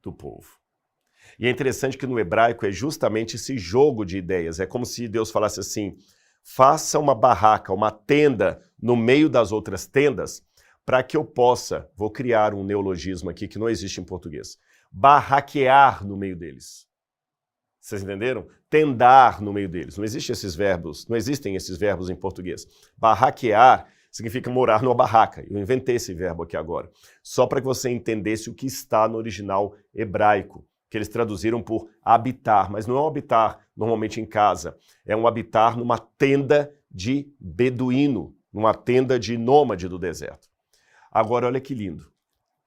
do povo. E é interessante que no hebraico é justamente esse jogo de ideias. É como se Deus falasse assim, faça uma barraca, uma tenda no meio das outras tendas, para que eu possa, vou criar um neologismo aqui que não existe em português, barraquear no meio deles. Vocês entenderam? Tendar no meio deles. Não existem esses verbos em português. Barraquear significa morar numa barraca. Eu inventei esse verbo aqui agora. Só para que você entendesse o que está no original hebraico, que eles traduziram por habitar. Mas não é um habitar normalmente em casa. É um habitar numa tenda de beduíno, numa tenda de nômade do deserto. Agora, olha que lindo.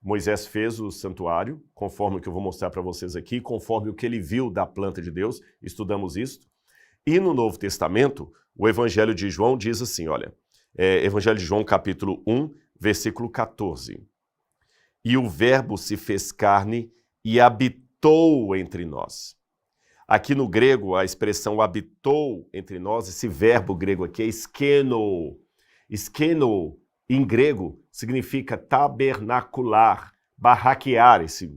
Moisés fez o santuário, conforme o que eu vou mostrar para vocês aqui, conforme o que ele viu da planta de Deus, estudamos isso. E no Novo Testamento, o Evangelho de João diz assim, olha, Evangelho de João, capítulo 1, versículo 14. E o Verbo se fez carne e habitou entre nós. Aqui no grego, a expressão habitou entre nós, esse verbo grego aqui é skeno. Skeno, em grego, significa tabernacular, barraquear, esse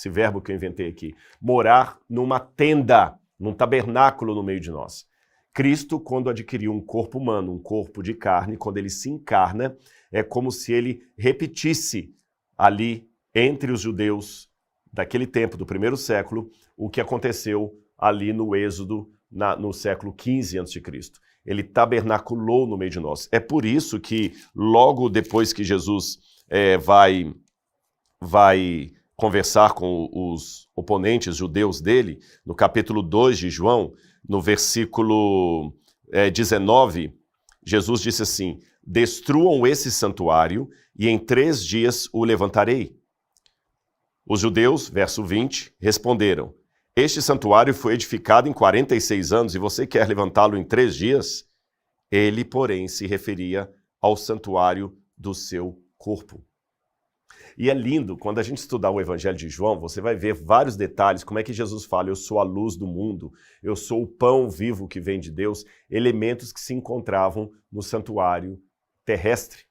verbo que eu inventei aqui. Morar numa tenda, num tabernáculo no meio de nós. Cristo, quando adquiriu um corpo humano, um corpo de carne, quando ele se encarna, é como se ele repetisse ali entre os judeus daquele tempo, do primeiro século, o que aconteceu ali no Êxodo, no século XV a.C. Ele tabernaculou no meio de nós. É por isso que logo depois que Jesus vai conversar com os oponentes judeus dele, no capítulo 2 de João, no versículo 19, Jesus disse assim, destruam esse santuário e em 3 dias o levantarei. Os judeus, verso 20, responderam, este santuário foi edificado em 46 anos e você quer levantá-lo em 3 dias? Ele, porém, se referia ao santuário do seu corpo. E é lindo, quando a gente estudar o Evangelho de João, você vai ver vários detalhes, como é que Jesus fala, eu sou a luz do mundo, eu sou o pão vivo que vem de Deus, elementos que se encontravam no santuário terrestre.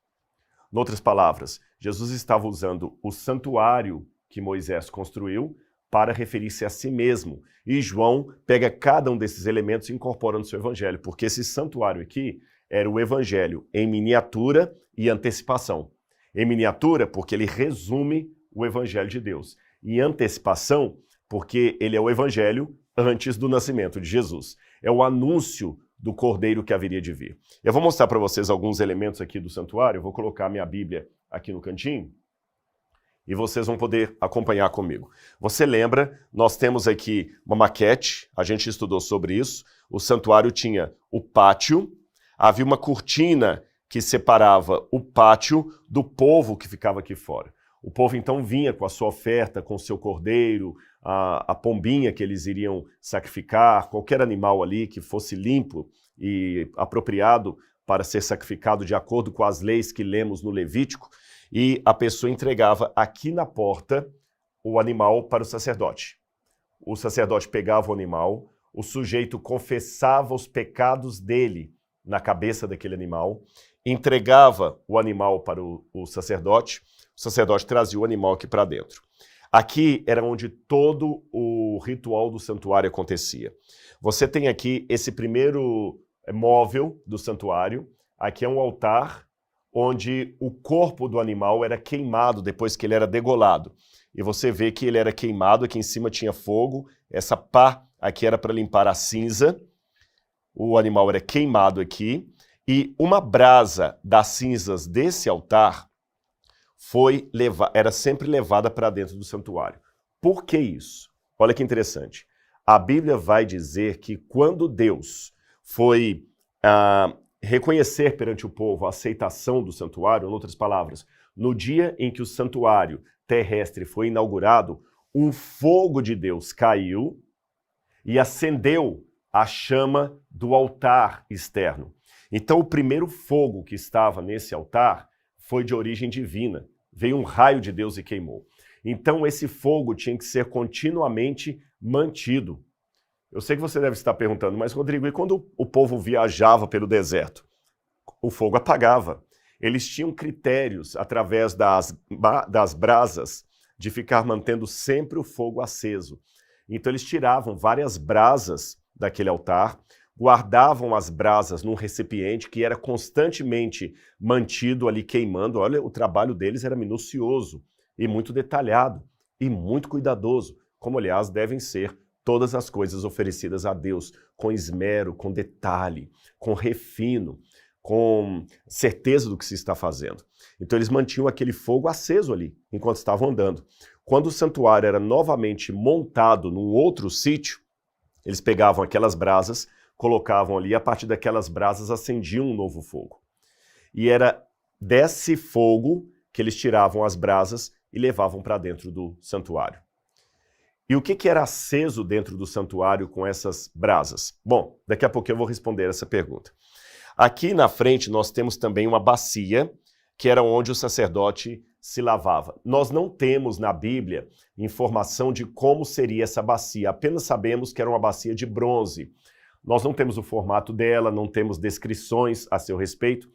Em outras palavras, Jesus estava usando o santuário que Moisés construiu para referir-se a si mesmo. E João pega cada um desses elementos e incorpora no seu evangelho, porque esse santuário aqui era o evangelho em miniatura e antecipação. Em miniatura, porque ele resume o evangelho de Deus. Em antecipação, porque ele é o evangelho antes do nascimento de Jesus. É o anúncio do cordeiro que haveria de vir. Eu vou mostrar para vocês alguns elementos aqui do santuário, eu vou colocar minha Bíblia aqui no cantinho, e vocês vão poder acompanhar comigo. Você lembra, nós temos aqui uma maquete, a gente estudou sobre isso, o santuário tinha o pátio, havia uma cortina que separava o pátio do povo que ficava aqui fora. O povo então vinha com a sua oferta, com o seu cordeiro, a pombinha que eles iriam sacrificar, qualquer animal ali que fosse limpo e apropriado para ser sacrificado de acordo com as leis que lemos no Levítico, e a pessoa entregava aqui na porta o animal para o sacerdote. O sacerdote pegava o animal, o sujeito confessava os pecados dele na cabeça daquele animal, entregava o animal para o sacerdote trazia o animal aqui para dentro. Aqui era onde todo o ritual do santuário acontecia. Você tem aqui esse primeiro móvel do santuário, aqui é um altar, onde o corpo do animal era queimado depois que ele era degolado. E você vê que ele era queimado, aqui em cima tinha fogo, essa pá aqui era para limpar a cinza, o animal era queimado aqui, e uma brasa das cinzas desse altar era sempre levada para dentro do santuário. Por que isso? Olha que interessante. A Bíblia vai dizer que quando Deus foi reconhecer perante o povo a aceitação do santuário, em outras palavras, no dia em que o santuário terrestre foi inaugurado, um fogo de Deus caiu e acendeu a chama do altar externo. Então o primeiro fogo que estava nesse altar foi de origem divina. Veio um raio de Deus e queimou. Então esse fogo tinha que ser continuamente mantido. Eu sei que você deve estar perguntando, mas Rodrigo, e quando o povo viajava pelo deserto? O fogo apagava. Eles tinham critérios através das brasas de ficar mantendo sempre o fogo aceso. Então eles tiravam várias brasas daquele altar, guardavam as brasas num recipiente que era constantemente mantido ali queimando. Olha, o trabalho deles era minucioso e muito detalhado e muito cuidadoso, como aliás devem ser todas as coisas oferecidas a Deus, com esmero, com detalhe, com refino, com certeza do que se está fazendo. Então eles mantinham aquele fogo aceso ali, enquanto estavam andando. Quando o santuário era novamente montado num outro sítio, eles pegavam aquelas brasas, colocavam ali, e a partir daquelas brasas acendiam um novo fogo. E era desse fogo que eles tiravam as brasas e levavam para dentro do santuário. E o que era aceso dentro do santuário com essas brasas? Bom, daqui a pouco eu vou responder essa pergunta. Aqui na frente nós temos também uma bacia, que era onde o sacerdote se lavava. Nós não temos na Bíblia informação de como seria essa bacia, apenas sabemos que era uma bacia de bronze. Nós não temos o formato dela, não temos descrições a seu respeito,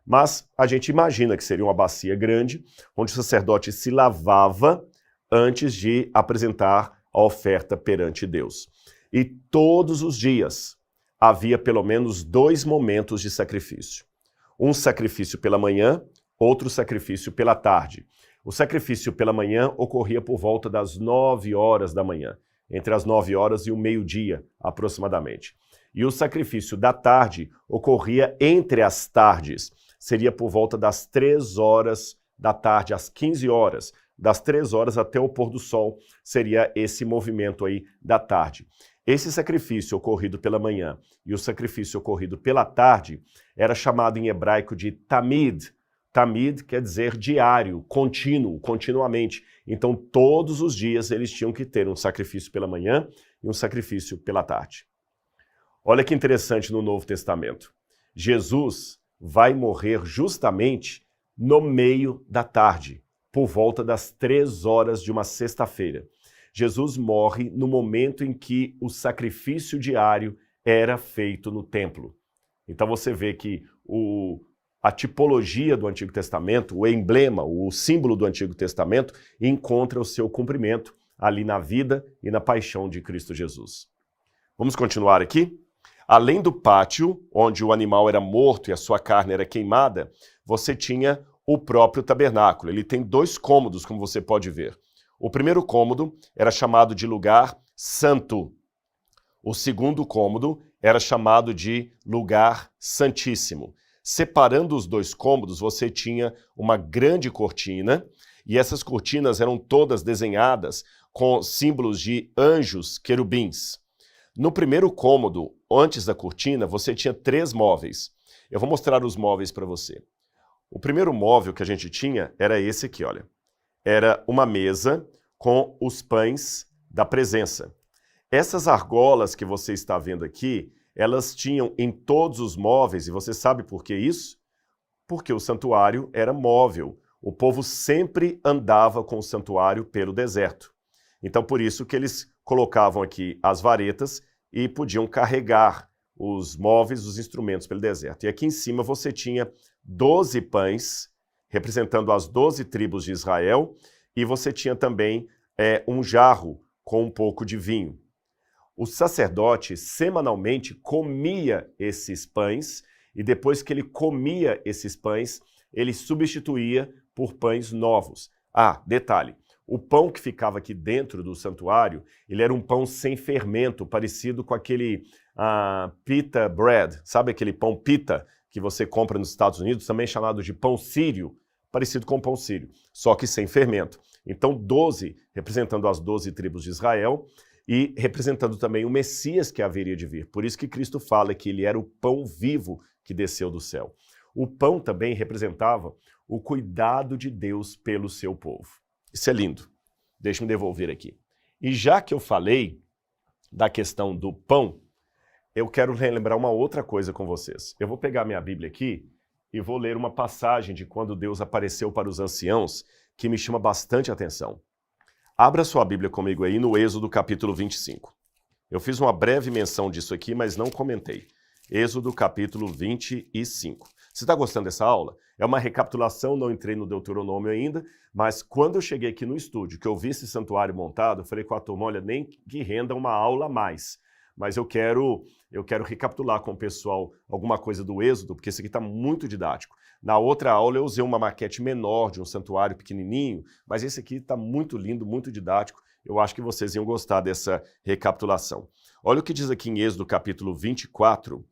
mas a gente imagina que seria uma bacia grande, onde o sacerdote se lavava antes de apresentar a oferta perante Deus. E todos os dias havia pelo menos 2 momentos de sacrifício. Um sacrifício pela manhã, outro sacrifício pela tarde. O sacrifício pela manhã ocorria por volta das 9 horas da manhã, entre as 9 horas e o meio-dia, aproximadamente. E o sacrifício da tarde ocorria entre as tardes, seria por volta das 3 horas da tarde, às 15 horas. Das 3 horas até o pôr do sol seria esse movimento aí da tarde. Esse sacrifício ocorrido pela manhã e o sacrifício ocorrido pela tarde era chamado em hebraico de tamid. Tamid quer dizer diário, contínuo, continuamente. Então todos os dias eles tinham que ter um sacrifício pela manhã e um sacrifício pela tarde. Olha que interessante no Novo Testamento. Jesus vai morrer justamente no meio da tarde, por volta das 3 horas de uma sexta-feira. Jesus morre no momento em que o sacrifício diário era feito no templo. Então você vê que a tipologia do Antigo Testamento, o emblema, o símbolo do Antigo Testamento, encontra o seu cumprimento ali na vida e na paixão de Cristo Jesus. Vamos continuar aqui? Além do pátio, onde o animal era morto e a sua carne era queimada, você tinha o próprio tabernáculo. Ele tem 2 cômodos, como você pode ver. O primeiro cômodo era chamado de lugar santo. O segundo cômodo era chamado de lugar santíssimo. Separando os 2 cômodos, você tinha uma grande cortina, e essas cortinas eram todas desenhadas com símbolos de anjos, querubins. No primeiro cômodo, antes da cortina, você tinha 3 móveis. Eu vou mostrar os móveis para você. O primeiro móvel que a gente tinha era esse aqui, olha. Era uma mesa com os pães da presença. Essas argolas que você está vendo aqui, elas tinham em todos os móveis, e você sabe por que isso? Porque o santuário era móvel. O povo sempre andava com o santuário pelo deserto. Então, por isso que eles colocavam aqui as varetas e podiam carregar os móveis, os instrumentos pelo deserto. E aqui em cima você tinha 12 pães, representando as 12 tribos de Israel, e você tinha também um jarro com um pouco de vinho. O sacerdote semanalmente comia esses pães, e depois que ele comia esses pães, ele substituía por pães novos. Ah, detalhe, o pão que ficava aqui dentro do santuário, ele era um pão sem fermento, parecido com aquele pita bread, sabe aquele pão pita que você compra nos Estados Unidos, também chamado de pão sírio, parecido com o pão sírio, só que sem fermento. Então 12, representando as 12 tribos de Israel, e representando também o Messias que haveria de vir. Por isso que Cristo fala que ele era o pão vivo que desceu do céu. O pão também representava o cuidado de Deus pelo seu povo. Isso é lindo. Deixa-me devolver aqui. E já que eu falei da questão do pão, eu quero relembrar uma outra coisa com vocês. Eu vou pegar minha Bíblia aqui e vou ler uma passagem de quando Deus apareceu para os anciãos que me chama bastante atenção. Abra sua Bíblia comigo aí no Êxodo capítulo 25. Eu fiz uma breve menção disso aqui, mas não comentei. Êxodo capítulo 25. Você está gostando dessa aula? É uma recapitulação, não entrei no Deuteronômio ainda, mas quando eu cheguei aqui no estúdio, que eu vi esse santuário montado, eu falei com a turma, olha, nem que renda uma aula a mais, mas eu quero recapitular com o pessoal alguma coisa do Êxodo, porque isso aqui está muito didático. Na outra aula eu usei uma maquete menor de um santuário pequenininho, mas esse aqui está muito lindo, muito didático. Eu acho que vocês iam gostar dessa recapitulação. Olha o que diz aqui em Êxodo capítulo 24,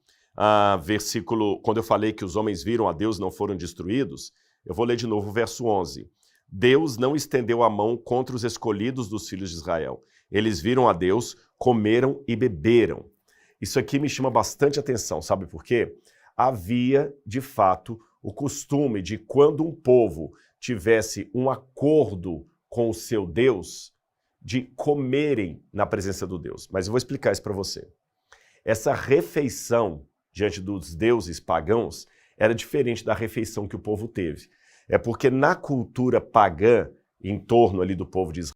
versículo, quando eu falei que os homens viram a Deus e não foram destruídos, eu vou ler de novo o verso 11. Deus não estendeu a mão contra os escolhidos dos filhos de Israel. Eles viram a Deus, comeram e beberam. Isso aqui me chama bastante atenção, sabe por quê? Havia, de fato, o costume de quando um povo tivesse um acordo com o seu Deus, de comerem na presença do Deus. Mas eu vou explicar isso para você. Essa refeição diante dos deuses pagãos era diferente da refeição que o povo teve. É porque na cultura pagã, em torno ali do povo de Israel,